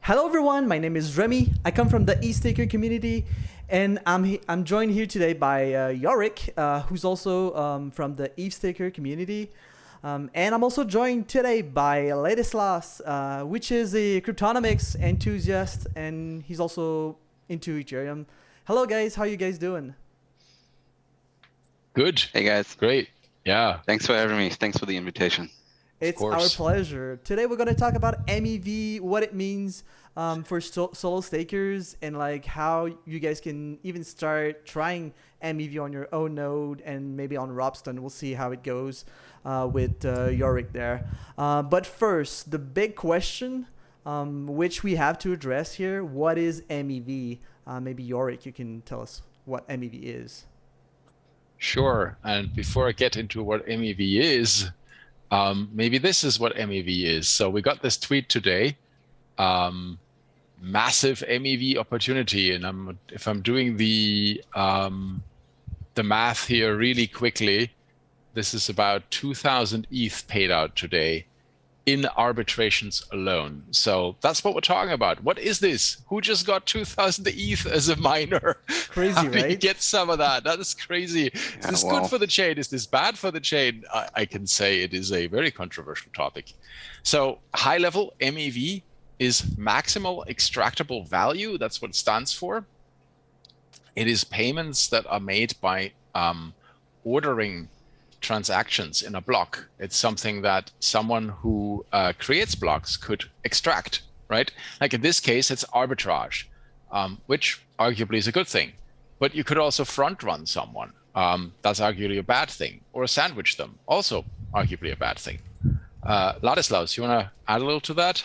Hello everyone, my name is Remy. I come from the e-staker community, and I'm joined here today by Yorick, who's also from the e-staker community. And I'm also joined today by Ladislaus, which is a Cryptonomics enthusiast, and he's also into Ethereum. Hello guys, how you guys doing? Good. Hey guys, Great. Yeah, thanks for having me. Thanks for the invitation. It's our course. pleasure. Today we're going to talk about MEV, what it means for solo stakers, and like how you guys can even start trying MEV on your own node and maybe on Robston. We'll see how it goes with Yorick there. But first, the big question, which we have to address here, what is MEV? Maybe Yorick, you can tell us what MEV is. Sure. And before I get into what MEV is, maybe this is what MEV is. So we got this tweet today, massive MEV opportunity. And if I'm doing the math here really quickly, this is about 2,000 ETH paid out today in arbitrations alone. So that's what we're talking about. What is this? Who just got 2,000 ETH as a miner? Crazy, How do you right? get some of that? That is crazy. Is this good for the chain? Is this bad for the chain? I can say it is a very controversial topic. So high level MEV is maximal extractable value. That's what it stands for. It is payments that are made by ordering transactions in a block. It's something that someone who creates blocks could extract, right? Like in this case, it's arbitrage, which arguably is a good thing. But you could also front run someone. That's arguably a bad thing. Or sandwich them, also arguably a bad thing. Ladislaus, you want to add a little to that?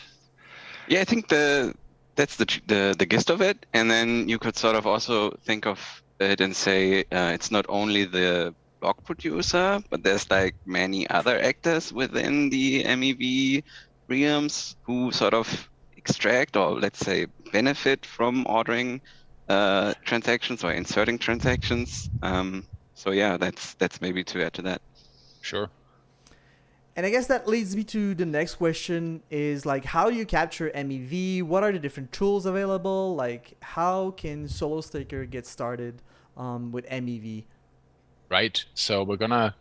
Yeah, I think that's the gist of it. And then you could sort of also think of it and say it's not only the block producer, but there's like many other actors within the MEV realms who sort of extract or let's say benefit from ordering transactions or inserting transactions. So yeah, that's maybe to add to that. Sure. And I guess that leads me to the next question is like, how do you capture MEV? What are the different tools available? Like, how can solo staker get started with MEV? Right. So we're gonna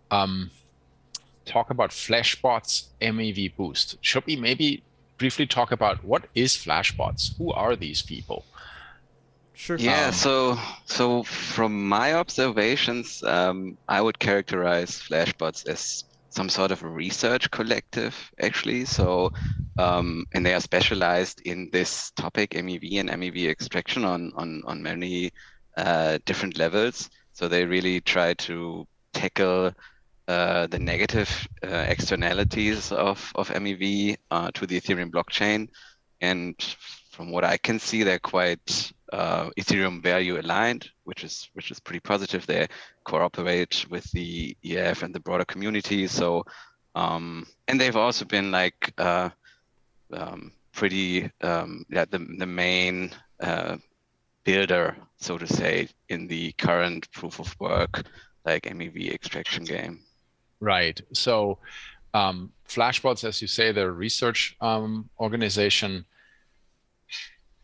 talk about Flashbots MEVboost. Should we maybe briefly talk about what is Flashbots? Who are these people? Sure. Yeah, so from my observations, I would characterize Flashbots as some sort of a research collective, actually. So, and they are specialized in this topic, MEV and MEV extraction on many different levels. So they really try to tackle the negative externalities of MEV to the Ethereum blockchain. And from what I can see, they're quite Ethereum value aligned, which is pretty positive. They cooperate with the EF and the broader community. So, and they've also been like pretty the main builder, so to say, in the current proof of work like MEV extraction game. Right. So Flashbots, as you say, they're a research organization.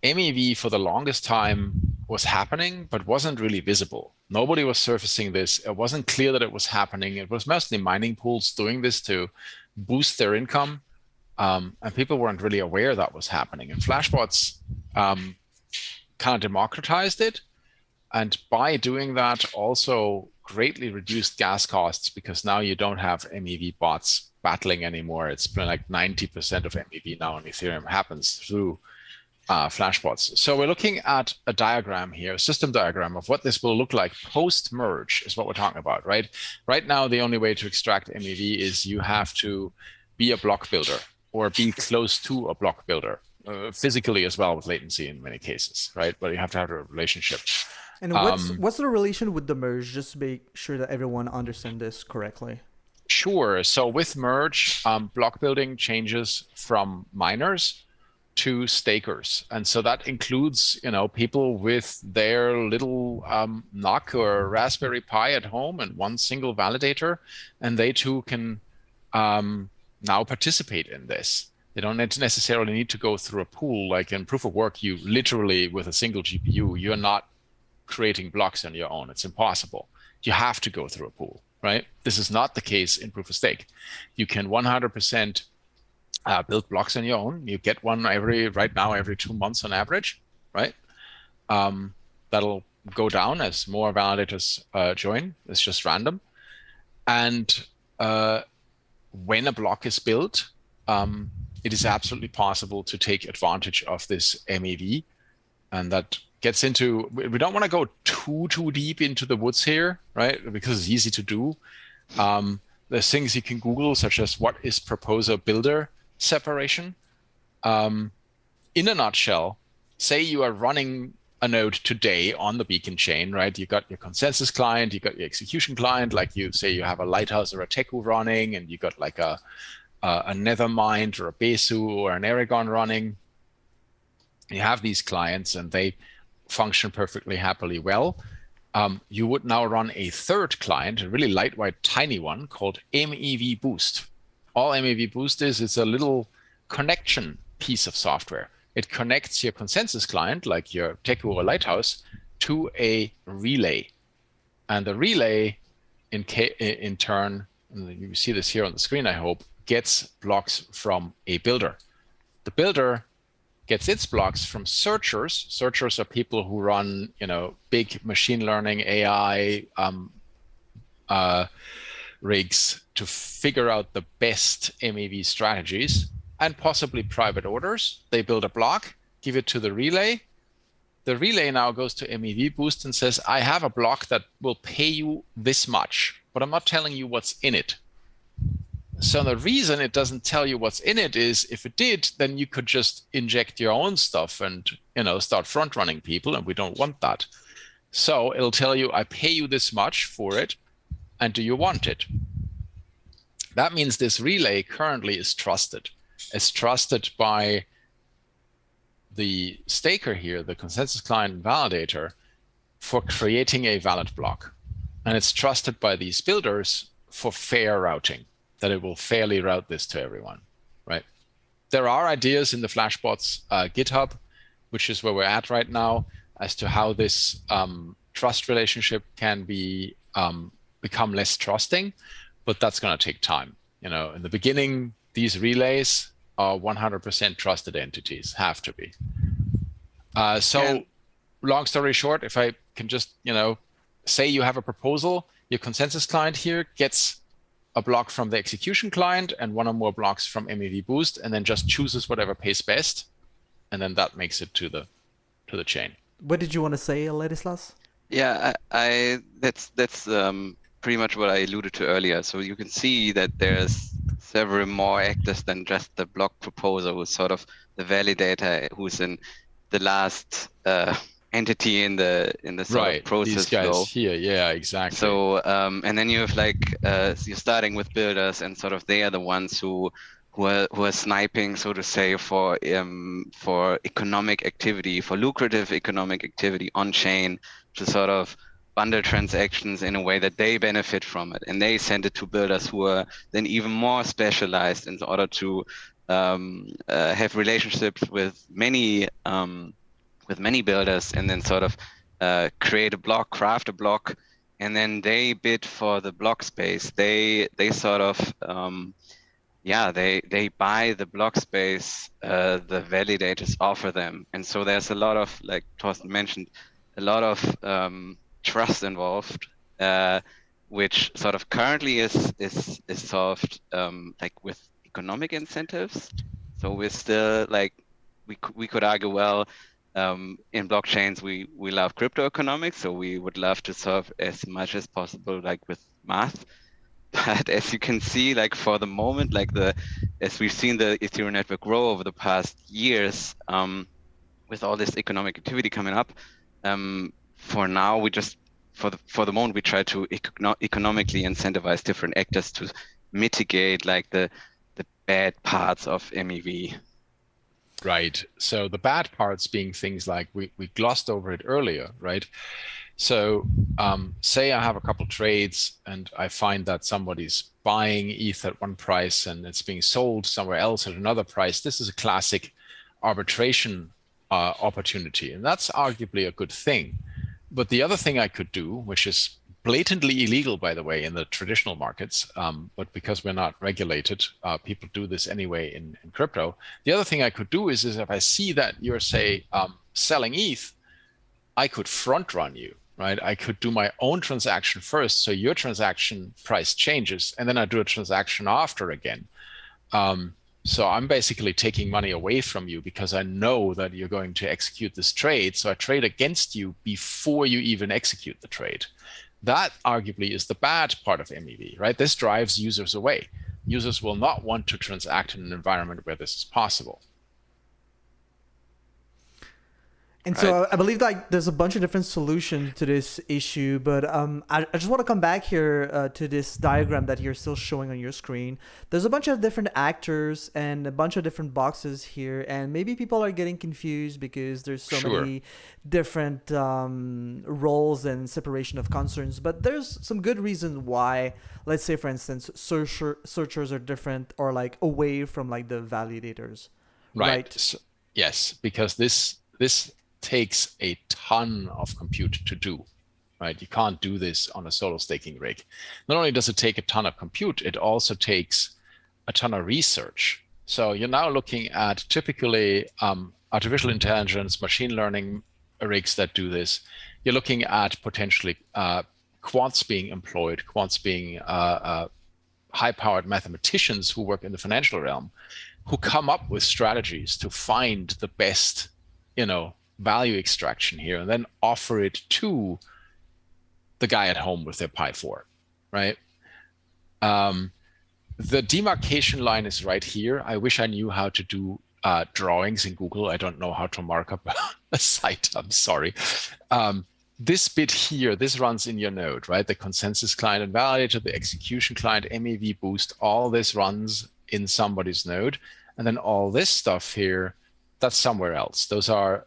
MEV for the longest time was happening, but wasn't really visible. Nobody was surfacing this. It wasn't clear that it was happening. It was mostly mining pools doing this to boost their income. And people weren't really aware that was happening. And Flashbots kind of democratized it. And by doing that, also greatly reduced gas costs because now you don't have MEV bots battling anymore. It's been like 90% of MEV now on Ethereum happens through Flashbots. So we're looking at a diagram here, a system diagram of what this will look like post-merge is what we're talking about, right? Right now, the only way to extract MEV is you have to be a block builder or be close to a block builder, physically as well with latency in many cases, right? But you have to have a relationship. And what's the relation with the merge, just to make sure that everyone understands this correctly? Sure. So with merge, block building changes from miners to stakers, and so that includes people with their little NUC or Raspberry Pi at home and one single validator, and they too can now participate in this. They don't necessarily need to go through a pool. Like in proof of work, you literally, with a single GPU, you're not creating blocks on your own. It's impossible. You have to go through a pool, right? This is not the case in proof of stake. You can 100% build blocks on your own. You get one right now every 2 months on average, right? That'll go down as more validators join. It's just random. And when a block is built, it is absolutely possible to take advantage of this MEV. And that gets into, we don't want to go too deep into the woods here, right? Because it's easy to do. There's things you can Google, such as what is proposer builder separation. In a nutshell, say you are running a node today on the beacon chain, right? You got your consensus client, you got your execution client, like you say you have a Lighthouse or a Teku running, and you got like a Nethermind or a Besu or an Aragon running. You have these clients and they function perfectly happily well. You would now run a third client, a really lightweight, tiny one called MEVboost. All MEVboost is a little connection piece of software. It connects your consensus client, like your Teku or Lighthouse, to a relay. And the relay, in turn, and you see this here on the screen, I hope, gets blocks from a builder. The builder gets its blocks from searchers. Searchers are people who run, big machine learning AI rigs to figure out the best MEV strategies, and possibly private orders. They build a block, give it to the relay. The relay now goes to MEVboost and says, I have a block that will pay you this much, but I'm not telling you what's in it. So the reason it doesn't tell you what's in it is, if it did, then you could just inject your own stuff and start front running people, and we don't want that. So it'll tell you, I pay you this much for it, and do you want it? That means this relay currently is trusted. It's trusted by the staker here, the consensus client and validator, for creating a valid block. And it's trusted by these builders for fair routing, that it will fairly route this to everyone, right? There are ideas in the Flashbots GitHub, which is where we're at right now, as to how this trust relationship can be become less trusting, but that's going to take time. In the beginning, these relays are 100% trusted entities, have to be. Long story short, if I can just, say you have a proposal, your consensus client here gets a block from the execution client and one or more blocks from MEVboost, and then just chooses whatever pays best, and then that makes it to the chain. What did you want to say, Ladislaus? Yeah, that's pretty much what I alluded to earlier. So you can see that there's several more actors than just the block proposer, who's sort of the validator, who's in the last entity in the sort of process these guys flow. Here, yeah, exactly. So and then you have you're starting with builders, and sort of they are the ones who are sniping, so to say, for economic activity, for lucrative economic activity on chain, to sort of bundle transactions in a way that they benefit from it, and they send it to builders who are then even more specialized in order to have relationships with many builders, and then sort of create a block, craft a block, and then they bid for the block space. They sort of they buy the block space the validators offer them. And so there's a lot of, like Thorsten mentioned, a lot of trust involved, which sort of currently is solved with economic incentives. So we're still we could argue, well, in blockchains we love crypto economics, so we would love to solve as much as possible with math. But as you can see, for the moment, as we've seen the Ethereum network grow over the past years, with all this economic activity coming up, for now we just for the moment we try to economically incentivize different actors to mitigate the bad parts of MEV. Right. So the bad parts being things like we glossed over it earlier, right? So say I have a couple trades and I find that somebody's buying ETH at one price and it's being sold somewhere else at another price. This is a classic arbitration opportunity, and that's arguably a good thing. But the other thing I could do, which is blatantly illegal, by the way, in the traditional markets, but because we're not regulated, people do this anyway in crypto. The other thing I could do is if I see that you're, say, selling ETH, I could front run you, right? I could do my own transaction first, so your transaction price changes, and then I do a transaction after again. So I'm basically taking money away from you because I know that you're going to execute this trade. So I trade against you before you even execute the trade. That arguably is the bad part of MEV, right? This drives users away. Users will not want to transact in an environment where this is possible. And so I believe like there's a bunch of different solutions to this issue, but I just want to come back here to this diagram that you're still showing on your screen. There's a bunch of different actors and a bunch of different boxes here, and maybe people are getting confused because there's so many different roles and separation of concerns. But there's some good reason why, let's say for instance, searchers are different or like away from like the validators. Right. So, yes, because this takes a ton of compute to do, right? You can't do this on a solo staking rig. Not only does it take a ton of compute, it also takes a ton of research. So you're now looking at typically artificial intelligence, machine learning rigs that do this. You're looking at potentially quants being employed, quants being high-powered mathematicians who work in the financial realm, who come up with strategies to find the best, value extraction here and then offer it to the guy at home with their Pi 4, right? The demarcation line is right here. I wish I knew how to do drawings in Google. I don't know how to mark up a site. I'm sorry. This bit here, this runs in your node, right? The consensus client and validator, the execution client, MEVboost, all this runs in somebody's node. And then all this stuff here, that's somewhere else. Those are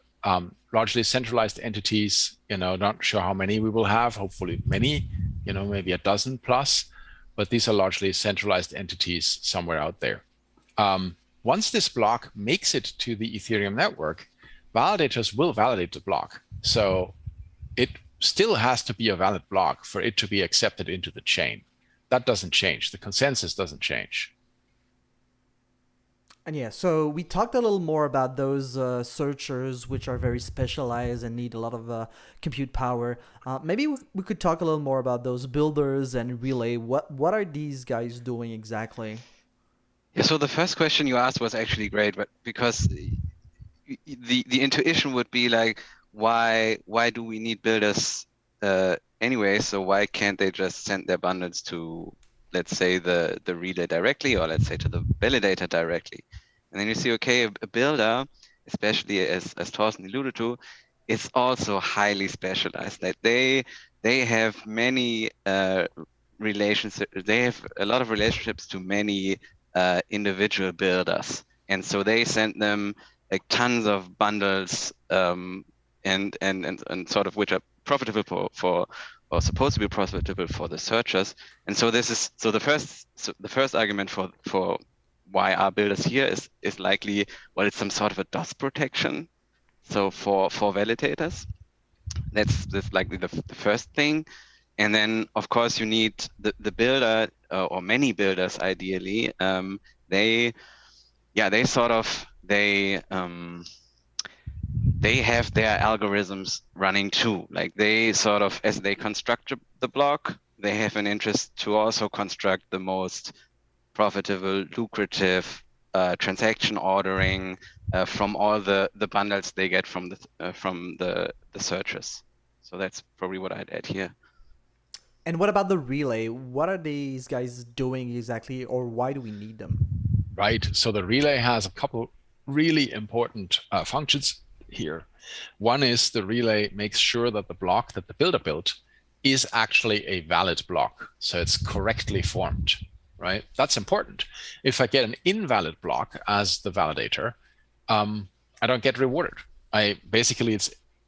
largely centralized entities, not sure how many we will have, hopefully many, maybe a dozen plus, but these are largely centralized entities somewhere out there. Once this block makes it to the Ethereum network, validators will validate the block. So it still has to be a valid block for it to be accepted into the chain. That doesn't change. The consensus doesn't change. And yeah, so we talked a little more about those searchers, which are very specialized and need a lot of compute power. Maybe we could talk a little more about those builders and relay. What are these guys doing exactly? Yeah, so the first question you asked was actually great, but because the intuition would be like, why do we need builders anyway? So why can't they just send their bundles to, let's say, the relay directly, or let's say to the validator directly? And then you see, okay, a builder, especially as Thorsten alluded to, is also highly specialized. Like they have many relationships. They have a lot of relationships to many individual builders, and so they send them like tons of bundles, and sort of which are profitable for or supposed to be profitable for the searchers. And so this is the first argument for why our builders here is likely, well, it's some sort of a DOS protection. So for validators, that's likely the first thing. And then of course you need the builder or many builders ideally. They have their algorithms running too. Like they sort of, as they construct the block, they have an interest to also construct the most profitable, lucrative transaction ordering from all the bundles they get from the searchers. So that's probably what I'd add here. And what about the relay? What are these guys doing exactly, or why do we need them? Right. So the relay has a couple really important functions here. One is the relay makes sure that the block that the builder built is actually a valid block. So it's correctly formed, right? That's important. If I get an invalid block as the validator, I don't get rewarded. If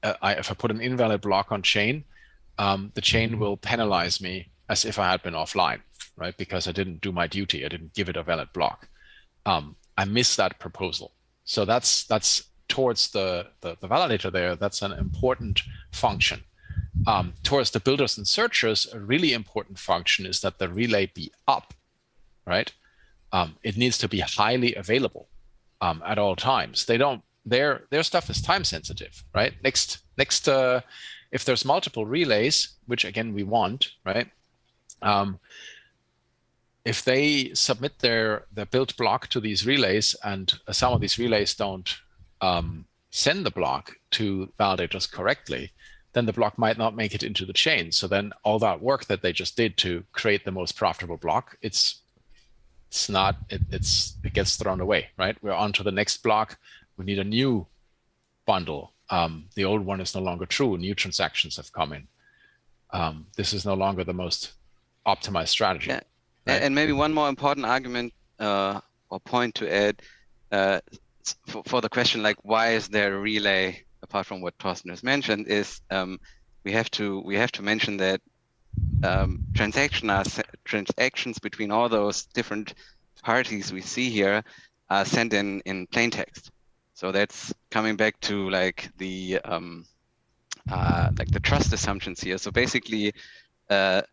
I put an invalid block on chain, the chain will penalize me as if I had been offline, right? Because I didn't do my duty. I didn't give it a valid block. I missed that proposal. So that's towards the validator there. That's an important function. Towards the builders and searchers, a really important function is that the relay be up, right? It needs to be highly available at all times. Their stuff is time sensitive, right? Next, if there's multiple relays, which again we want, right? If they submit their build block to these relays, and some of these relays don't send the block to validators correctly, then the block might not make it into the chain. So then all that work that they just did to create the most profitable block, it gets thrown away, right? We're on to the next block. We need a new bundle. The old one is no longer true. New transactions have come in. This is no longer the most optimized strategy. Yeah. Right? And maybe one more important argument or point to add for the question, like, why is there a relay apart from what Thorsten has mentioned, is we have to mention that transactions between all those different parties we see here are sent in plain text. So that's coming back to like the trust assumptions here. So basically, a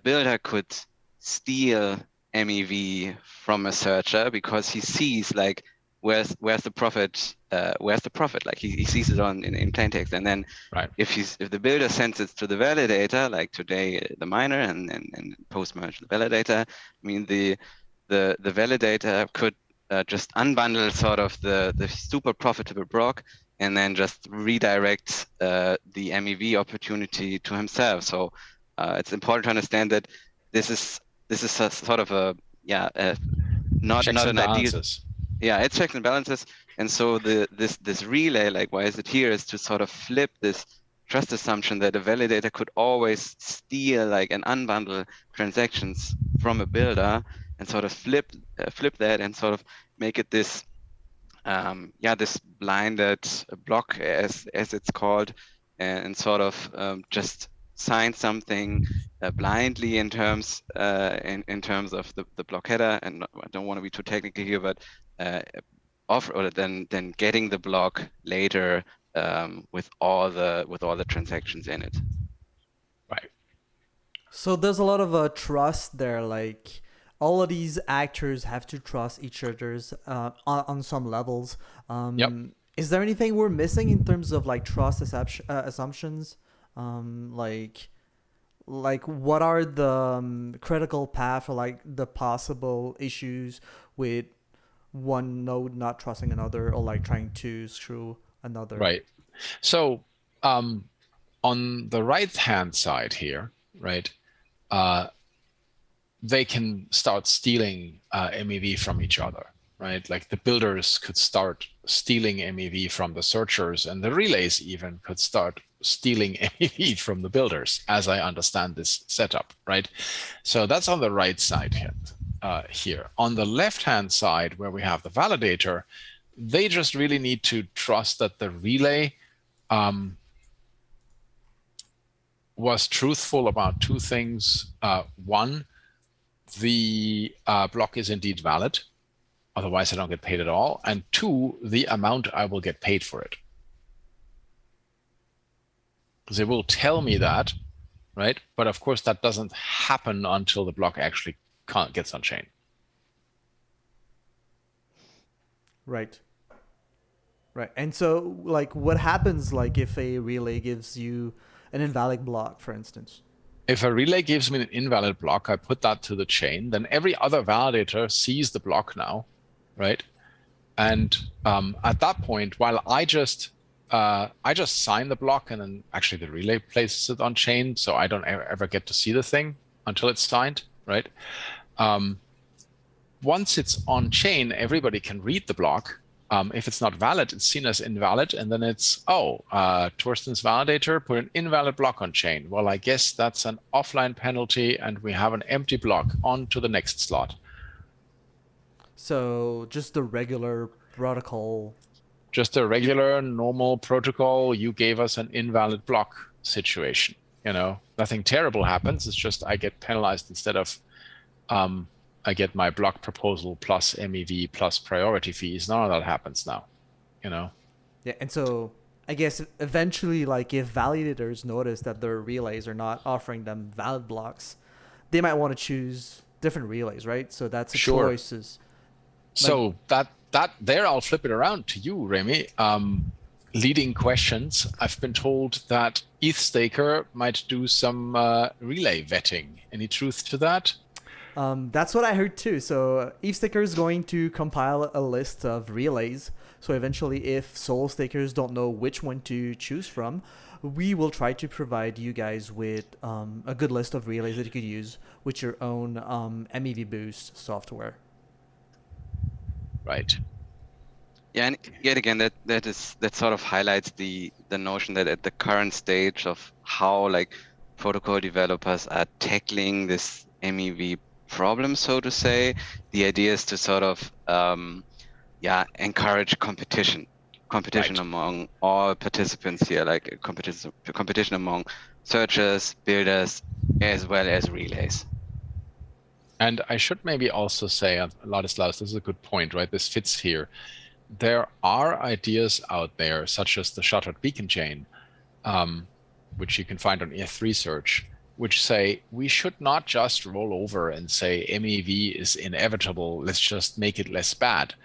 builder could steal MEV from a searcher because he sees like where's the profit, like he sees it in plain text, and then right. if the builder sends it to the validator, like today the miner and post merge the validator, I mean the validator could just unbundle sort of the super profitable block and then just redirect the MEV opportunity to himself. So it's important to understand that this is a sort of not an ideal. Yeah, it's checks and balances. And so this relay, like why is it here, is to sort of flip this trust assumption that a validator could always steal like and unbundle transactions from a builder, and sort of flip that and sort of make it this this blinded block as it's called, and sort of just sign something blindly in terms of the block header. And I don't want to be too technical here, but then getting the block later with all the transactions in it. Right. So there's a lot of trust there. Like all of these actors have to trust each other's on some levels. Yep. Is there anything we're missing in terms of like trust assumptions? Like what are the critical path or like the possible issues with one node not trusting another, or like trying to screw another? Right. So on the right-hand side here, right, they can start stealing MEV from each other, right? Like the builders could start stealing MEV from the searchers, and the relays even could start stealing MEV from the builders, as I understand this setup, right? So that's on the right side here. On the left-hand side, where we have the validator, they just really need to trust that the relay was truthful about two things. One, the block is indeed valid, otherwise I don't get paid at all. And two, the amount I will get paid for it. Because it will tell me that, right? But of course, that doesn't happen until the block actually gets on chain. Right. Right. And so, like, what happens, like, if a relay gives you an invalid block, for instance? If a relay gives me an invalid block, I put that to the chain. Then every other validator sees the block now, right? And at that point, while I just sign the block, and then actually the relay places it on chain, so I don't ever get to see the thing until it's signed, right? Once it's on chain, everybody can read the block. If it's not valid, it's seen as invalid, and then it's, Thorsten's validator put an invalid block on chain. Well, I guess that's an offline penalty, and we have an empty block on to the next slot. So just the regular protocol. Just a regular, normal protocol, you gave us an invalid block situation. Nothing terrible happens. It's just I get penalized instead of I get my block proposal plus MEV plus priority fees. None of that happens now. Yeah, and so I guess eventually, like if validators notice that their relays are not offering them valid blocks, they might want to choose different relays, right? So that's a Sure. choice. So that there, I'll flip it around to you, Remy. Leading questions. I've been told that ETH staker might do some relay vetting. Any truth to that? That's what I heard too. So ETHStaker is going to compile a list of relays. So eventually, if Solo stakers don't know which one to choose from, we will try to provide you guys with a good list of relays that you could use with your own MEVboost software. Right. Yeah, and yet again, that sort of highlights the notion that at the current stage of how like protocol developers are tackling this MEV problem, so to say, the idea is to sort of encourage competition Right. among all participants here, like competition among searchers, builders, as well as relays. And I should maybe also say, Ladislaus, this is a good point, right? This fits here. There are ideas out there, such as the shuttered beacon chain, which you can find on ETH Research, which say we should not just roll over and say MEV is inevitable, let's just make it less bad.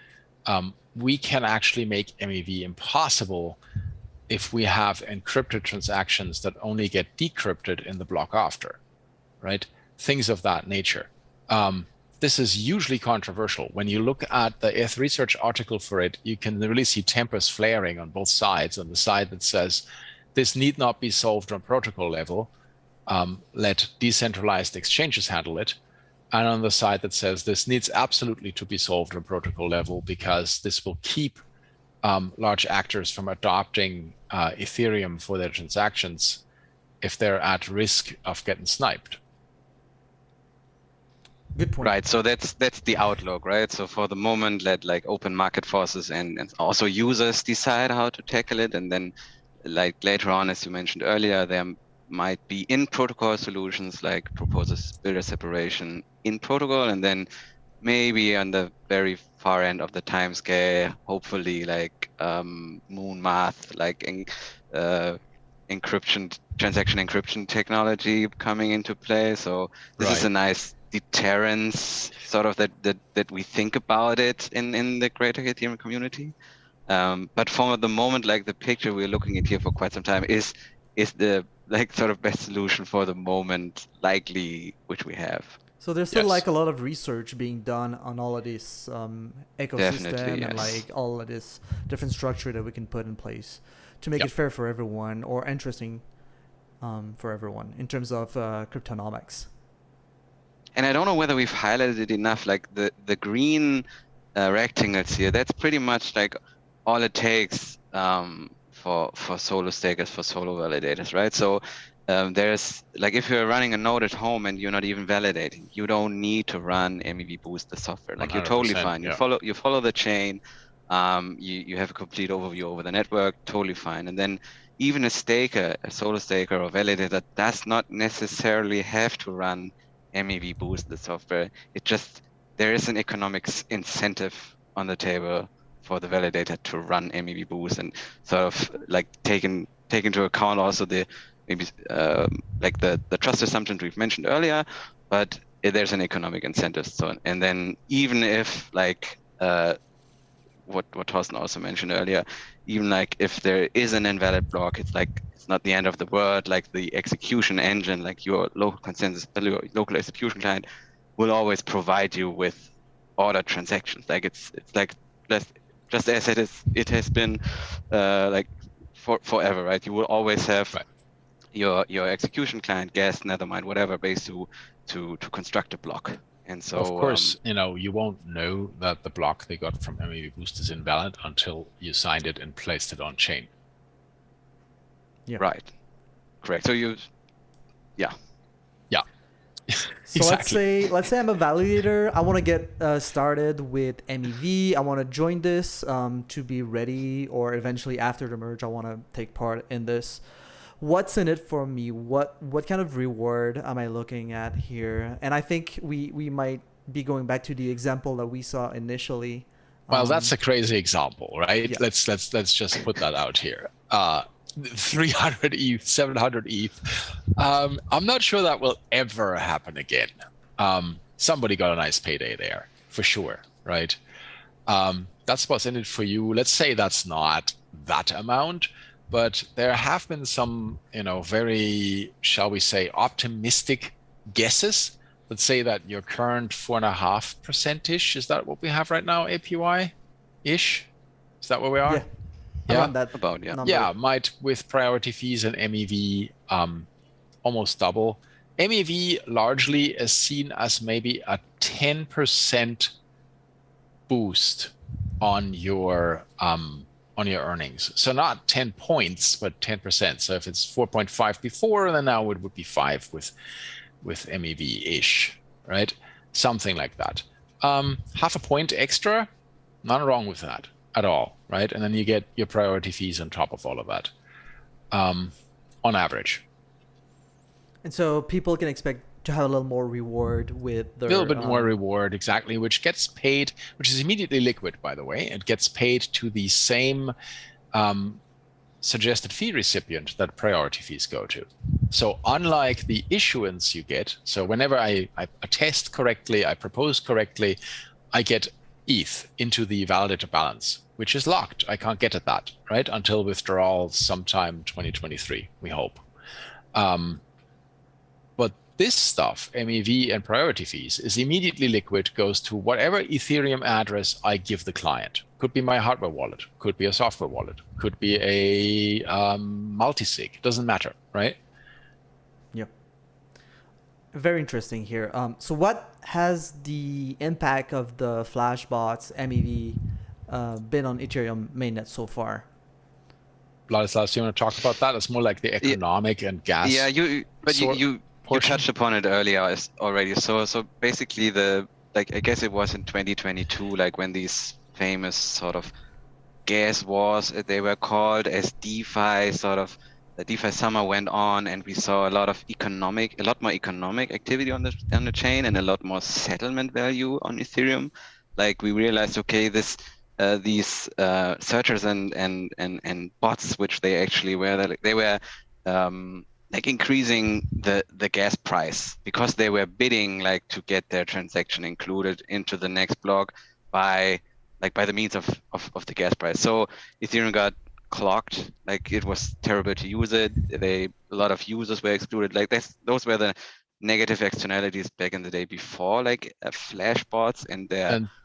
We can actually make MEV impossible if we have encrypted transactions that only get decrypted in the block after, right? Things of that nature. This is usually controversial. When you look at the ETH Research article for it, you can really see tempers flaring on both sides. On the side that says this need not be solved on protocol level, let decentralized exchanges handle it. And on the side that says this needs absolutely to be solved on protocol level because this will keep large actors from adopting Ethereum for their transactions if they're at risk of getting sniped. Good point. Right. So that's the outlook, right? So for the moment, let like open market forces and also users decide how to tackle it, and then like later on, as you mentioned earlier, there might be in protocol solutions like proposes builder separation in protocol, and then maybe on the very far end of the time scale, hopefully like moon math, like encryption, transaction encryption technology coming into play. So this is a nice deterrence sort of that we think about it in the greater Ethereum community. But for the moment, like the picture we're looking at here for quite some time is the like sort of best solution for the moment likely which we have. So there's still like a lot of research being done on all of this ecosystem and like all of this different structure that we can put in place to make it fair for everyone or interesting for everyone in terms of cryptonomics. And I don't know whether we've highlighted it enough, like the green rectangles here, that's pretty much like all it takes for solo stakers, for solo validators, right? So there's like if you're running a node at home and you're not even validating, you don't need to run MEVboost the software. Like you're totally fine. You follow the chain. You have a complete overview over the network, totally fine. And then even a staker, a solo staker or validator does not necessarily have to run MEVboost the software. It just there is an economics incentive on the table for the validator to run MEVboost and sort of like take into account also the maybe like the trust assumptions we've mentioned earlier, but there's an economic incentive. So and then even if like what Thorsten also mentioned earlier, even like if there is an invalid block, it's like it's not the end of the world. Like the execution engine, like your local consensus, local execution client, will always provide you with ordered transactions. Like it's like just as it has been like forever, right? You will always have your execution client, guess, nethermind, whatever, base to construct a block. And so, of course, you won't know that the block they got from MEVboost is invalid until you signed it and placed it on chain. Yeah. Right. Correct. So So exactly. let's say I'm a validator. I want to get started with MEV. I want to join this to be ready, or eventually after the merge, I want to take part in this. what's in it for me? What kind of reward am I looking at here? And I think we might be going back to the example that we saw initially. Well, that's a crazy example, right? Yeah. Let's just put that out here. 300 ETH, 700 ETH. I'm not sure that will ever happen again. Somebody got a nice payday there, for sure, right? That's what's in it for you. Let's say that's not that amount, but there have been some, very, shall we say, optimistic guesses that say that your current 4.5%-ish, is that what we have right now, APY-ish? Is that where we are? Yeah. Around that about, number. Yeah, might with priority fees and MEV almost double. MEV largely is seen as maybe a 10% boost on your earnings. So not 10 points, but 10%. So if it's 4.5 before, then now it would be 5 with MEV-ish, right? Something like that. Half a point extra, nothing wrong with that at all, right? And then you get your priority fees on top of all of that, on average. And so people can expect to have a little more reward with their... A little bit more reward, exactly, which gets paid, which is immediately liquid, by the way. It gets paid to the same suggested fee recipient that priority fees go to. So unlike the issuance you get, so whenever I attest correctly, I propose correctly, I get ETH into the validator balance, which is locked. I can't get at that, right? Until withdrawal sometime 2023, we hope. But this stuff, MEV and priority fees, is immediately liquid, goes to whatever Ethereum address I give the client. Could be my hardware wallet, could be a software wallet, could be a multi-sig, doesn't matter, right? Yep. Very interesting here. So what has the impact of the Flashbots MEV been on Ethereum mainnet so far? Lattice, you want to talk about that? It's more like the economic and gas. Yeah, you touched upon it earlier already. So basically I guess it was in 2022, like when these famous sort of gas wars, they were called, as DeFi the DeFi summer went on, and we saw a lot more economic activity on the chain, and a lot more settlement value on Ethereum. Like we realized, okay, these searchers and bots, which they actually were, they were like increasing the gas price because they were bidding like to get their transaction included into the next block by the means of the gas price. So Ethereum got clogged, like it was terrible to use it. A lot of users were excluded. Like those were the negative externalities back in the day before, like Flashbots and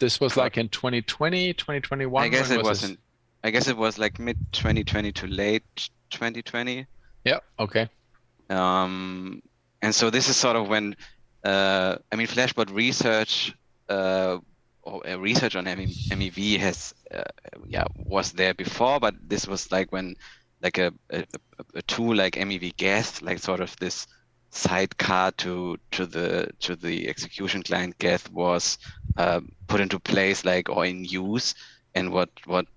this was like in 2020, 2021. I guess it was like mid 2020 to late 2020. Yeah. Okay. And so this is sort of when Flashbot research or research on MEV has was there before, but this was like when like a tool like MEV Geth, like sort of this sidecar to the execution client Geth was put into place, like, or in use. And what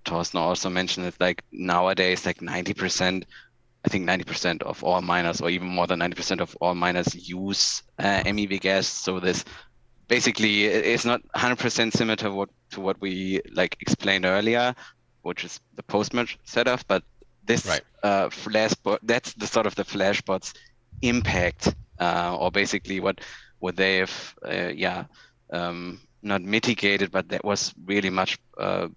Thorsten also mentioned is like nowadays like 90%, I think 90% of all miners, or even more than 90% of all miners use MEV gas. So this basically it's not 100% similar to what we like explained earlier, which is the post-merge setup, but this Flashbot, that's the sort of the Flashbots impact, or basically what they have not mitigated, but that was really much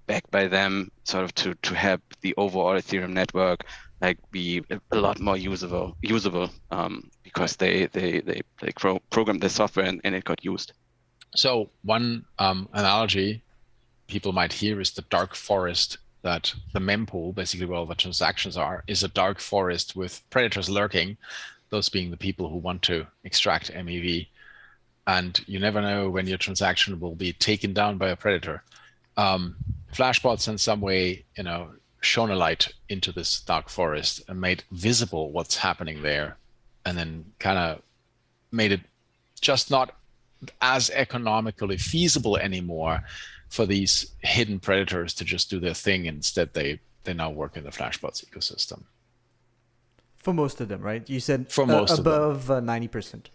backed by them, sort of to help the overall Ethereum network like be a lot more usable because they programmed the software and it got used. So one analogy people might hear is the dark forest, that the mempool, basically where all the transactions are, is a dark forest with predators lurking, those being the people who want to extract MEV. And you never know when your transaction will be taken down by a predator. Flashbots in some way, shone a light into this dark forest and made visible what's happening there, and then kind of made it just not as economically feasible anymore for these hidden predators to just do their thing. Instead, they now work in the Flashbots ecosystem. For most of them, right? You said For most of them. above 90%.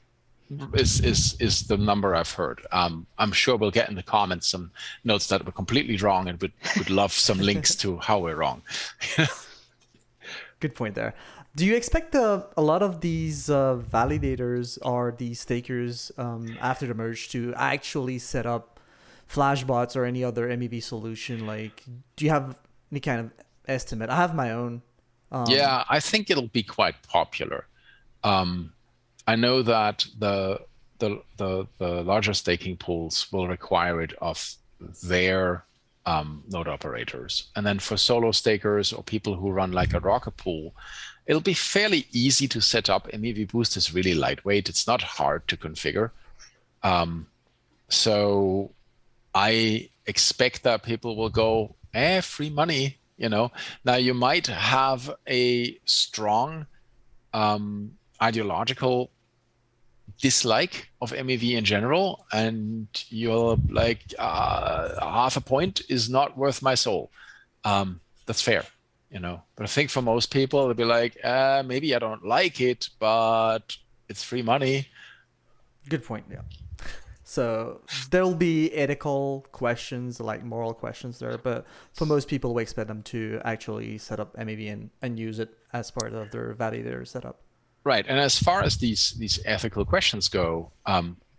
Is the number I've heard. I'm sure we'll get in the comments some notes that were completely wrong, and would love some links to how we're wrong. Good point there. Do you expect a lot of these validators or these stakers after the merge to actually set up Flashbots or any other MEV solution? Like, do you have any kind of estimate? I have my own. Yeah, I think it'll be quite popular. I know that the larger staking pools will require it of their node operators, and then for solo stakers or people who run like a rocket pool, it'll be fairly easy to set up. MEVboost is really lightweight; it's not hard to configure. So I expect that people will go, free money. Now you might have a strong ideological dislike of MEV in general, and you're like, half a point is not worth my soul. That's fair, but I think for most people they'll be like, maybe I don't like it, but it's free money. Good point. Yeah. So there'll be ethical questions, like moral questions there, but for most people, we expect them to actually set up MEV and use it as part of their validator setup. Right, and as far as these ethical questions go,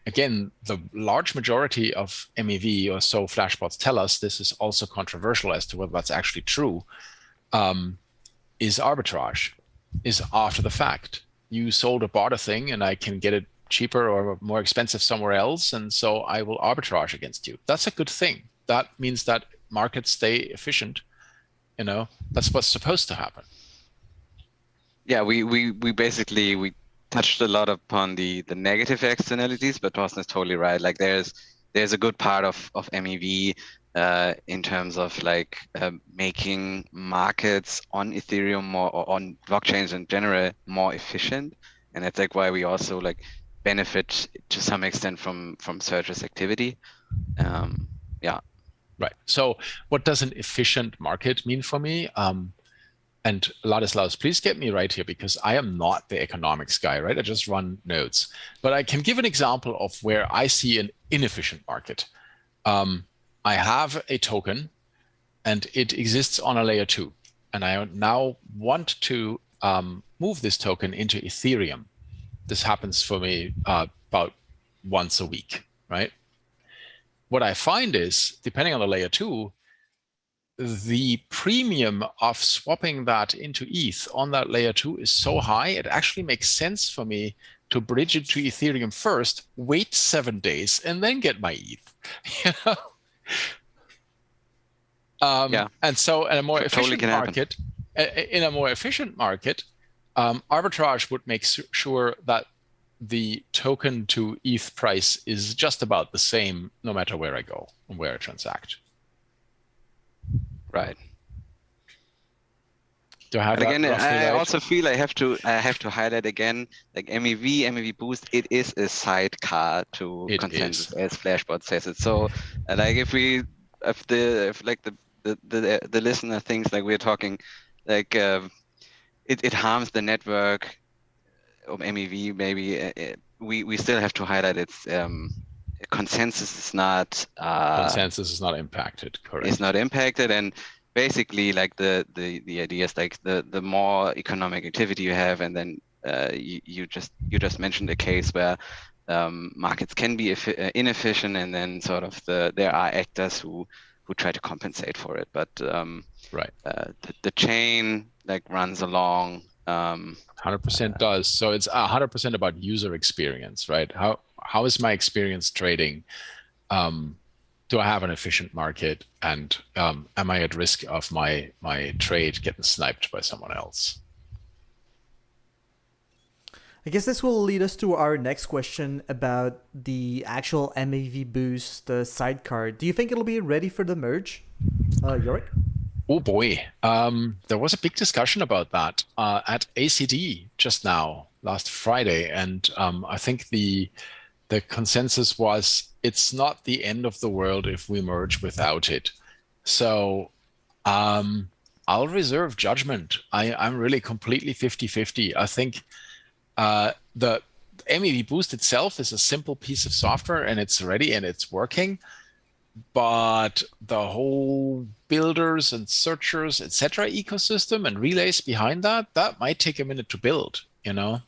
again, the large majority of MEV or so Flashbots tell us, this is also controversial as to whether that's actually true, is arbitrage, is after the fact. You sold or bought a thing and I can get it cheaper or more expensive somewhere else, and so I will arbitrage against you. That's a good thing. That means that markets stay efficient. That's what's supposed to happen. Yeah, we basically touched a lot upon the negative externalities, but Thorsten is totally right. Like there's a good part of MEV in terms of like making markets on Ethereum more, or on blockchains in general, more efficient, and that's like why we also like benefit to some extent from Surge's activity. Yeah. Right. So what does an efficient market mean for me? And Ladislaus, please get me right here, because I am not the economics guy, right? I just run nodes. But I can give an example of where I see an inefficient market. I have a token and it exists on a layer 2. And I now want to move this token into Ethereum. This happens for me about once a week, right? What I find is, depending on the layer 2, the premium of swapping that into ETH on that layer 2 is so high, it actually makes sense for me to bridge it to Ethereum first, wait 7 days, and then get my ETH. Yeah. And so in a more Totally efficient market, arbitrage would make sure that the token to ETH price is just about the same no matter where I go and where I transact. Right. Do I have but again, I right? also feel I have to highlight again, like MEVboost, it is a sidecar to consensus, as Flashbot says it. So, like if the listener thinks like we're talking, like it harms the network of MEV, maybe we still have to highlight its consensus is not impacted. Correct. It's not impacted, and basically like the idea is like the more economic activity you have, and then you just mentioned a case where markets can be inefficient, and then sort of there are actors who try to compensate for it, but right. The chain like runs along. 100% does. So it's 100% about user experience, right? How is my experience trading? Do I have an efficient market, and am I at risk of my trade getting sniped by someone else? I guess this will lead us to our next question about the actual MEVboost sidecar. Do you think it'll be ready for the merge, Yorick? Oh boy, there was a big discussion about that at ACD just now, last Friday, and I think the consensus was it's not the end of the world if we merge without it. So I I'll reserve judgment. I'm really completely 50-50. I think the MEVboost itself is a simple piece of software and it's ready and it's working. But the whole builders and searchers, etc. ecosystem and relays behind that might take a minute to build, So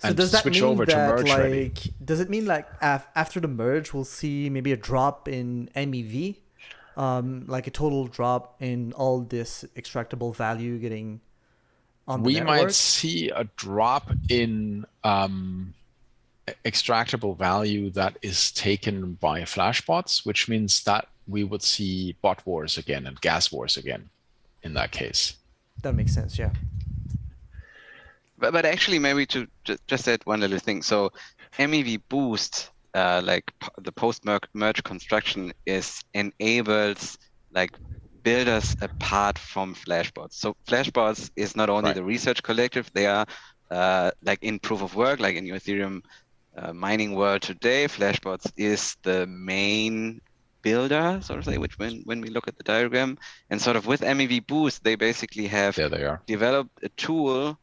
and does that switch mean over to that merge ready. does it mean like after the merge we'll see maybe a drop in MEV, like a total drop in all this extractable value getting on the We network? might see a drop in extractable value that is taken by flashbots, which means that we would see bot wars again and gas wars again in that case. That makes sense, yeah. But actually, maybe to just add one little thing. So MEVboost, like the post-merge construction, enables like builders apart from Flashbots. So Flashbots is not only Right. the research collective, they are like in proof of work, like in your Ethereum mining world today, Flashbots is the main builder, so to say, which when we look at the diagram. And sort of with MEVboost, they basically have There they are. developed a tool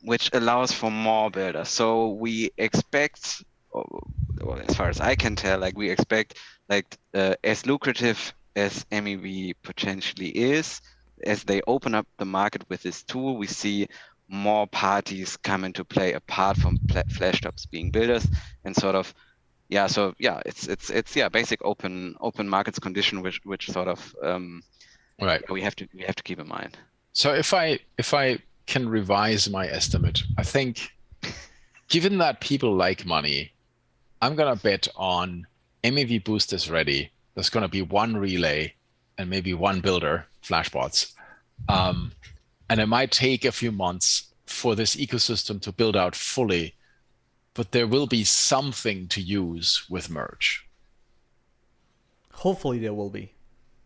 which allows for more builders. So we expect, well, as far as I can tell, like we expect like as lucrative as MEV potentially is, as they open up the market with this tool, we see more parties come into play apart from Flashbots being builders, and sort of it's basic open markets condition which sort of Right. we have to keep in mind. So if I can revise my estimate, I think given that people like money, I'm gonna bet on MEVboost is ready. There's gonna be one relay and maybe one builder, Flashbots. And it might take a few months for this ecosystem to build out fully, but there will be something to use with merge. Hopefully there will be.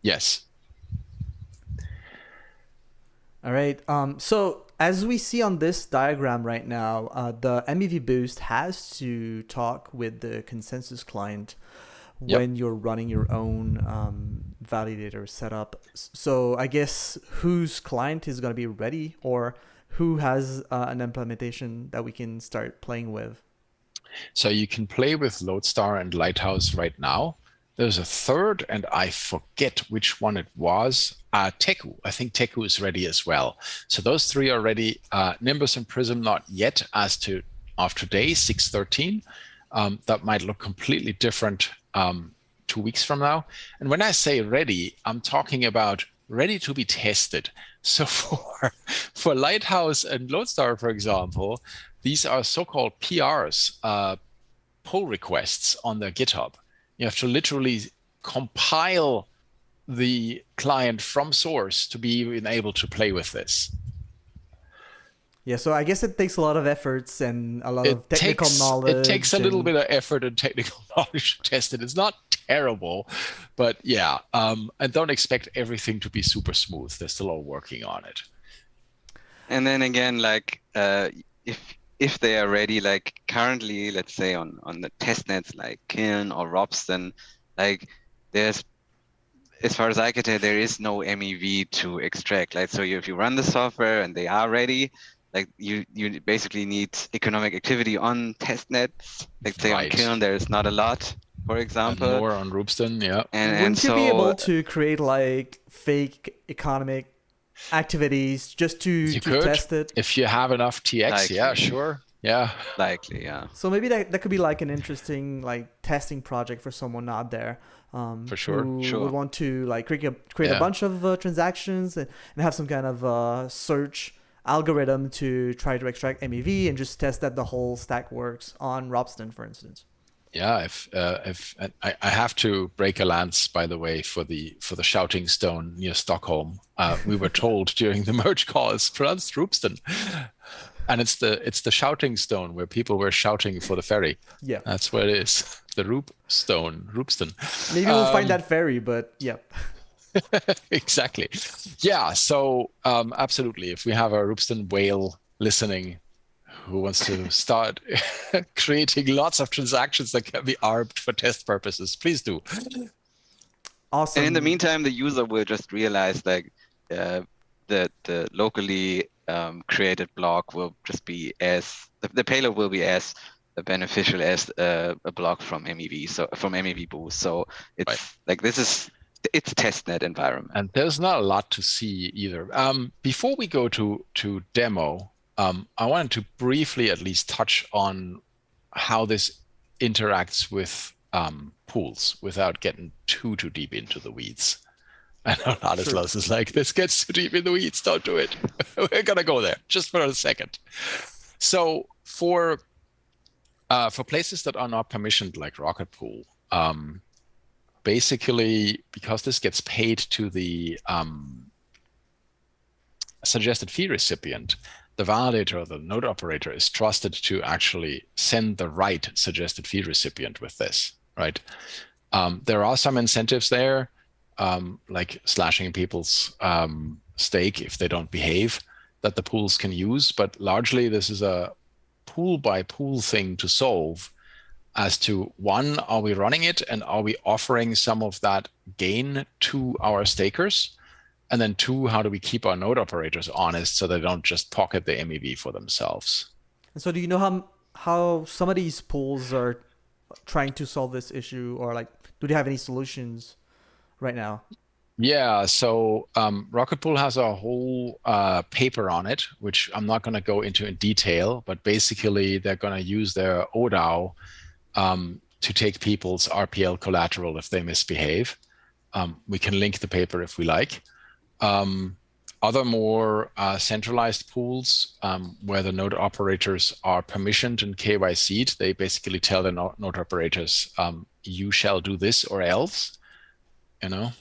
Yes. All right. So as we see on this diagram right now, the MEVboost has to talk with the consensus client when you're running your own validator setup. So I guess whose client is going to be ready, or who has an implementation that we can start playing with? So you can play with Lodestar and Lighthouse right now. There's a third, and I forget which one it was. Teku. I think Teku is ready as well. So those three are ready. Nimbus and Prism not yet as of today, 6/13. That might look completely different 2 weeks from now. And when I say ready, I'm talking about ready to be tested. So for Lighthouse and Lodestar, for example, these are so-called PRs, pull requests on their GitHub. You have to literally compile the client from source to be even able to play with this. Yeah, so I guess it takes a lot of efforts and a lot of technical knowledge. It takes a little bit of effort and technical knowledge to test it. It's not terrible, but yeah. And don't expect everything to be super smooth. They're still all working on it. And then again, like if they are ready, like currently, let's say on the testnets like Kiln or Robston, like there's, as far as I can tell, there is no MEV to extract. Like, so if you run the software and they are ready, like you basically need economic activity on testnets. Like say on Kiln, there is not a lot, for example. And more on Robston, yeah. Wouldn't you be able to create like fake economic activities just to test it? If you have enough TX, likely. Yeah, sure. Yeah. Likely, yeah. So maybe that could be like an interesting like testing project for someone out there. For sure. Who would want to like create a bunch of transactions and have some kind of search algorithm to try to extract MEV and just test that the whole stack works on Robston, for instance. Yeah, if I have to break a lance, by the way, for the shouting stone near Stockholm. We were told during the merge call it's pronounced Roopston, and it's the shouting stone where people were shouting for the ferry. Yeah, that's where it is. The Roopston. Maybe we'll find that ferry, but yeah. Exactly. Yeah. So absolutely, if we have a Roopston whale listening, who wants to start creating lots of transactions that can be armed for test purposes, please do. Awesome. And in the meantime, the user will just realize like the locally created block will just be as the payload will be as beneficial as a block from MEV, so from MEVboost. So it's like it's testnet environment. And there's not a lot to see either. Before we go to demo, I wanted to briefly at least touch on how this interacts with pools without getting too deep into the weeds. I know Ladislaus is like, this gets too deep in the weeds, don't do it. We're gonna go there just for a second. So for places that are not permissioned like Rocket Pool, basically, because this gets paid to the suggested fee recipient, the validator or the node operator is trusted to actually send the right suggested fee recipient with this, right? There are some incentives there, like slashing people's stake if they don't behave, that the pools can use, but largely this is a pool by pool thing to solve as to, one, are we running it and are we offering some of that gain to our stakers? And then two, how do we keep our node operators honest so they don't just pocket the MEV for themselves? And so do you know how some of these pools are trying to solve this issue, or like, do they have any solutions right now? Yeah, so Rocket Pool has a whole paper on it, which I'm not going to go into in detail, but basically they're going to use their ODAO to take people's RPL collateral if they misbehave. We can link the paper if we like. Other more centralized pools where the node operators are permissioned and KYC'd, they basically tell the node operators, you shall do this or else, you know?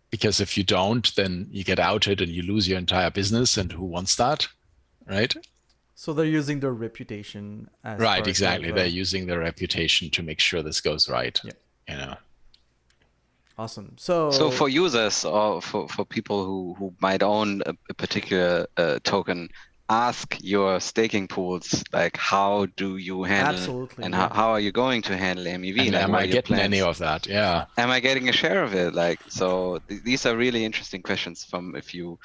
Because if you don't, then you get outed and you lose your entire business, and who wants that, right? So they're using their reputation as right, exactly. They're using their reputation to make sure this goes right. Yep. You know. Awesome. So for users or for people who might own a particular token, ask your staking pools, like, how do you handle Absolutely, and yeah. how are you going to handle MEV? And like, am I getting any of that? Yeah. Am I getting a share of it? Like, so these are really interesting questions from if you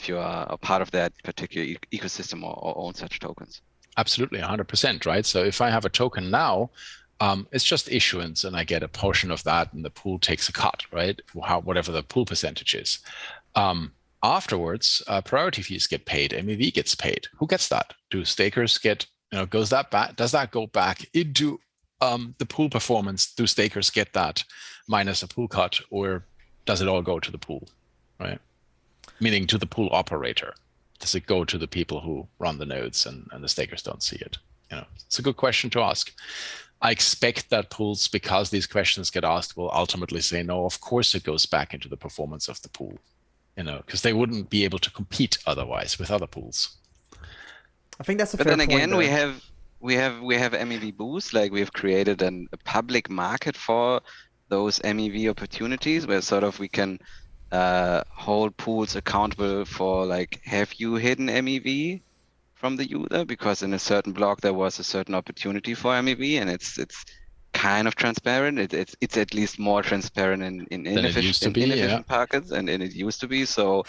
are a part of that particular ecosystem or own such tokens. Absolutely, 100%, right? So if I have a token now, it's just issuance and I get a portion of that and the pool takes a cut, right? Whatever the pool percentage is. Afterwards, priority fees get paid, MEV gets paid. Who gets that? Do stakers get, goes that back? Does that go back into the pool performance? Do stakers get that minus a pool cut, or does it all go to the pool, right? Meaning to the pool operator. Does it go to the people who run the nodes and the stakers don't see it? It's a good question to ask. I expect that pools, because these questions get asked, will ultimately say, no, of course it goes back into the performance of the pool, because they wouldn't be able to compete otherwise with other pools. I think that's a but fair then point again, there. we have MEVboost, like we've created a public market for those MEV opportunities where sort of we can hold pools accountable for, like, have you hidden MEV from the user, because in a certain block there was a certain opportunity for MEV, and it's kind of transparent. It's at least more transparent in inefficient pockets, and it used to be. So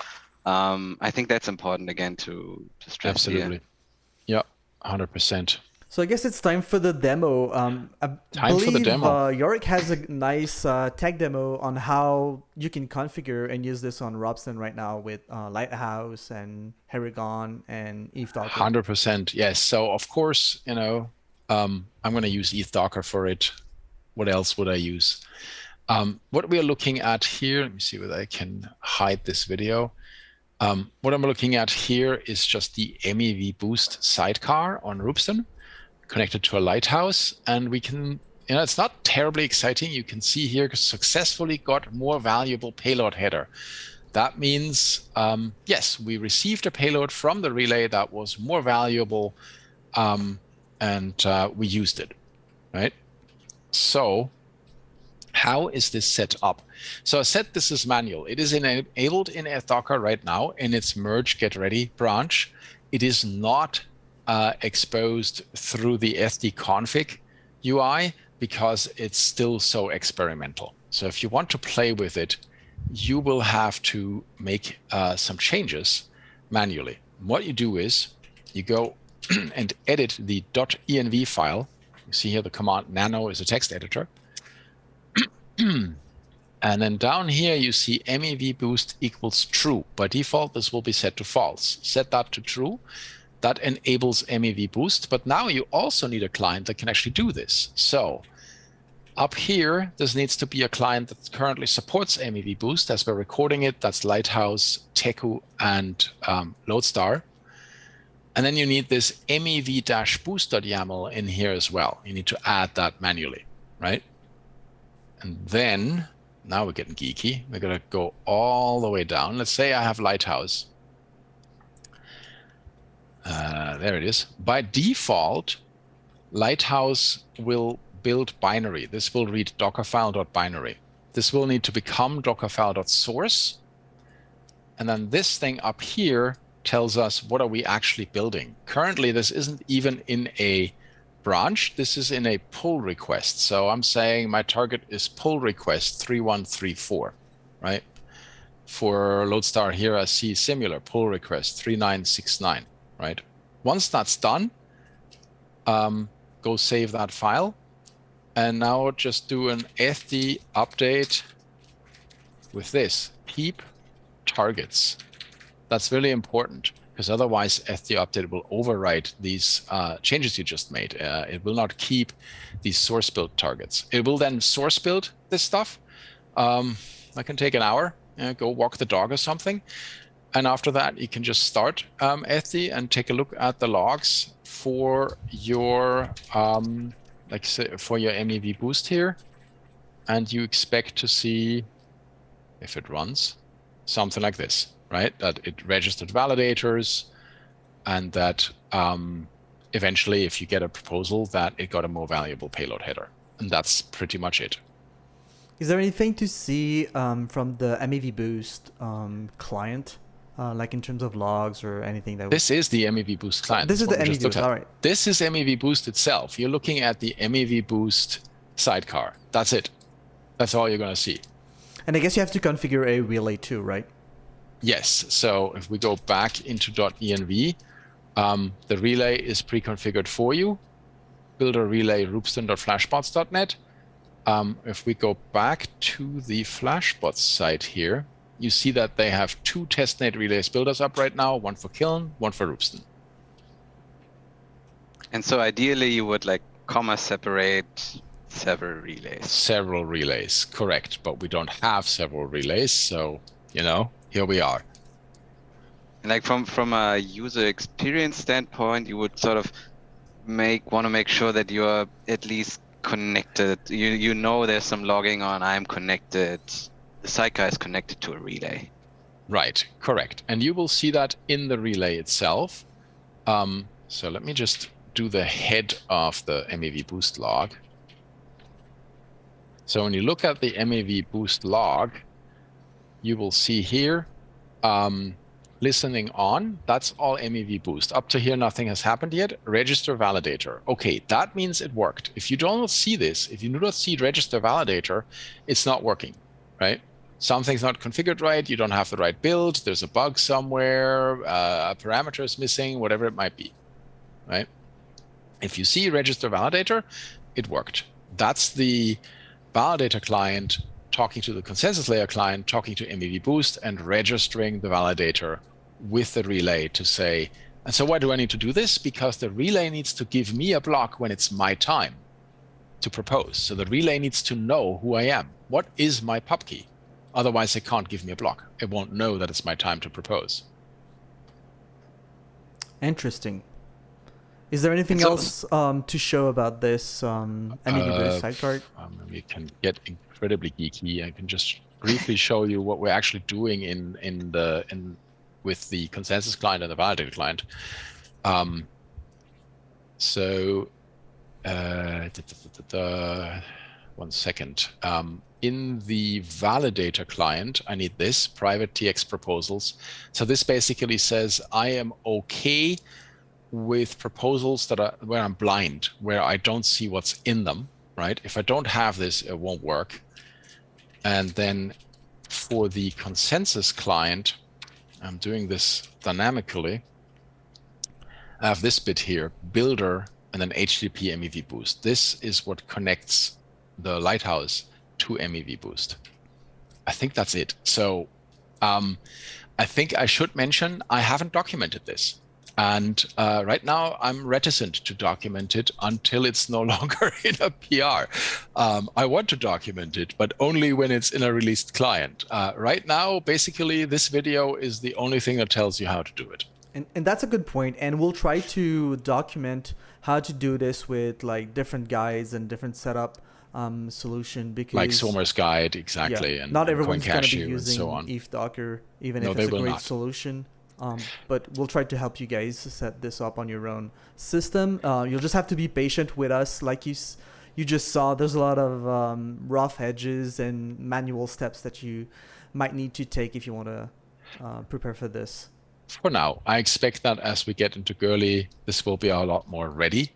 I think that's important again to stress. Absolutely. Here. Yeah, 100%. So I guess it's time for the demo. I believe Yorick has a nice tech demo on how you can configure and use this on Robson right now with Lighthouse and Heragon and ETH-Docker. 100%, yes. So of course, I'm going to use ETH-Docker for it. What else would I use? What we are looking at here, let me see whether I can hide this video. What I'm looking at here is just the MEVboost sidecar on Robson, connected to a Lighthouse, and we can, it's not terribly exciting. You can see here, successfully got more valuable payload header. That means, yes, we received a payload from the relay that was more valuable, and we used it, right? So how is this set up? So I said this is manual. It is enabled in ETH-Docker right now in its merge get ready branch. It is not exposed through the sdconfig UI because it's still so experimental. So if you want to play with it, you will have to make some changes manually. What you do is you go and edit the .env file. You see here the command nano is a text editor. And then down here you see MEVboost equals true. By default, this will be set to false. Set that to true. That enables MEVboost, but now you also need a client that can actually do this. So up here, this needs to be a client that currently supports MEVboost. As we're recording it, that's Lighthouse, Teku, and Lodestar. And then you need this mev-boost.yaml in here as well. You need to add that manually, right? And then, now we're getting geeky. We're going to go all the way down. Let's say I have Lighthouse. There it is. By default, Lighthouse will build binary. This will read dockerfile.binary. This will need to become dockerfile.source. And then this thing up here tells us what are we actually building. Currently, this isn't even in a branch. This is in a pull request. So I'm saying my target is pull request 3134, right? For Lodestar here, I see similar pull request 3969, right? Once that's done, go save that file. And now just do an eth update with this, peep targets. That's really important because otherwise eth update will overwrite these changes you just made. It will not keep these source build targets. It will then source build this stuff. That can take an hour. Go walk the dog or something. And after that, you can just start eth and take a look at the logs for your like say, for your MEVboost here, and you expect to see, if it runs, something like this, right? That it registered validators, and that eventually, if you get a proposal, that it got a more valuable payload header. And that's pretty much it. Is there anything to see from the MEVboost client? Like in terms of logs or anything that this is the MEVboost client. This is the MEVboost, all right. This is MEVboost itself. You're looking at the MEVboost sidecar. That's it. That's all you're going to see. And I guess you have to configure a relay too, right? Yes. So if we go back into .env, the relay is pre-configured for you. Build a relay roopston.flashbots.net. If we go back to the Flashbots site here, you see that they have 2 testnet relays builders up right now, one for Kiln, one for Roopston. And so ideally you would like comma separate several relays. Several relays, correct. But we don't have several relays, so, you know, here we are. And like from a user experience standpoint, you would sort of want to make sure that you are at least connected. You know there's some logging on, I'm connected. The sidecar is connected to a relay. Right, correct. And you will see that in the relay itself. So let me just do the head of the MEVboost log. So when you look at the MEVboost log, you will see here, listening on, that's all MEVboost. Up to here, nothing has happened yet. Register validator. Okay, that means it worked. If you don't see this, if you do not see register validator, it's not working, right? Something's not configured right, you don't have the right build, there's a bug somewhere, a parameter is missing, whatever it might be, right? If you see register validator, it worked. That's the validator client talking to the consensus layer client, talking to MEVboost and registering the validator with the relay to say, and so why do I need to do this? Because the relay needs to give me a block when it's my time to propose. So the relay needs to know who I am. What is my pub key? Otherwise, it can't give me a block. It won't know that it's my time to propose. Interesting. Is there anything else to show about this MEVboost sidecar? We can get incredibly geeky. I can just briefly show you what we're actually doing with the consensus client and the validator client. One second. In the validator client, I need this, private TX proposals. So this basically says I am okay with proposals that are where I'm blind, where I don't see what's in them, right? If I don't have this, it won't work. And then for the consensus client, I'm doing this dynamically. I have this bit here, builder, and then HTTP MEVboost. This is what connects the Lighthouse to MEVboost. I think that's it. So I think I should mention I haven't documented this. And right now I'm reticent to document it until it's no longer in a PR. I want to document it, but only when it's in a released client. Right now, basically, this video is the only thing that tells you how to do it. And that's a good point. And we'll try to document how to do this with like different guides and different setup solution, because like Sommer's guide, exactly, yeah, and not everyone's going to be Coincashu using and so on. ETH Docker, even No, if they it's a will great not. solution. But we'll try to help you guys set this up on your own system. You'll just have to be patient with us. Like you just saw, there's a lot of rough edges and manual steps that you might need to take if you want to prepare for this. For now, I expect that as we get into Girly, this will be a lot more ready,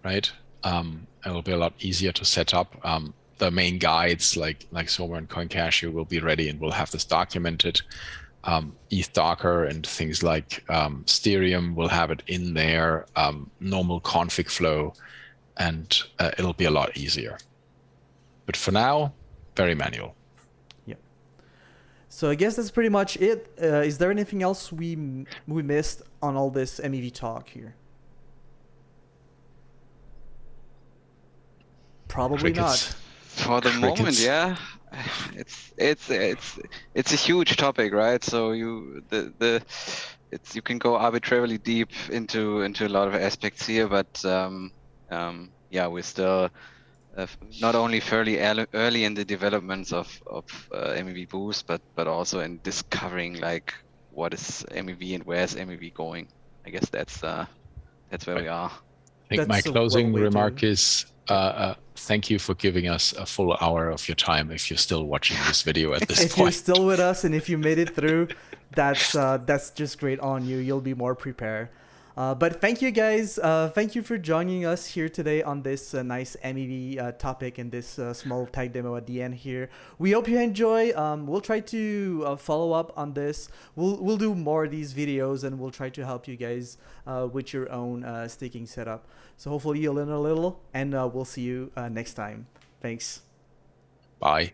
right? It will be a lot easier to set up. The main guides like Sommer and Coincashu will be ready, and we'll have this documented. ETH Docker and things like Steerium will have it in there, normal config flow, and it'll be a lot easier. But for now, very manual. So I guess that's pretty much it. Is there anything else we missed on all this MEV talk here? Probably Crickets. not. For the moment, yeah. It's a huge topic, right? So you can go arbitrarily deep into a lot of aspects here, but yeah, we're still not only fairly early in the developments of MEVboost, but also in discovering like what is MEV and where is MEV going. I guess that's where we are. I think my That's a closing well way remark to- is thank you for giving us a full hour of your time if you're still watching this video at this If you're point. still with us and if you made it through, that's just great on you. You'll be more prepared. But thank you guys. Thank you for joining us here today on this nice MEV topic and this small tag demo at the end here. We hope you enjoy. We'll try to follow up on this. We'll do more of these videos, and we'll try to help you guys with your own staking setup. So hopefully you'll learn a little, and we'll see you next time. Thanks. Bye.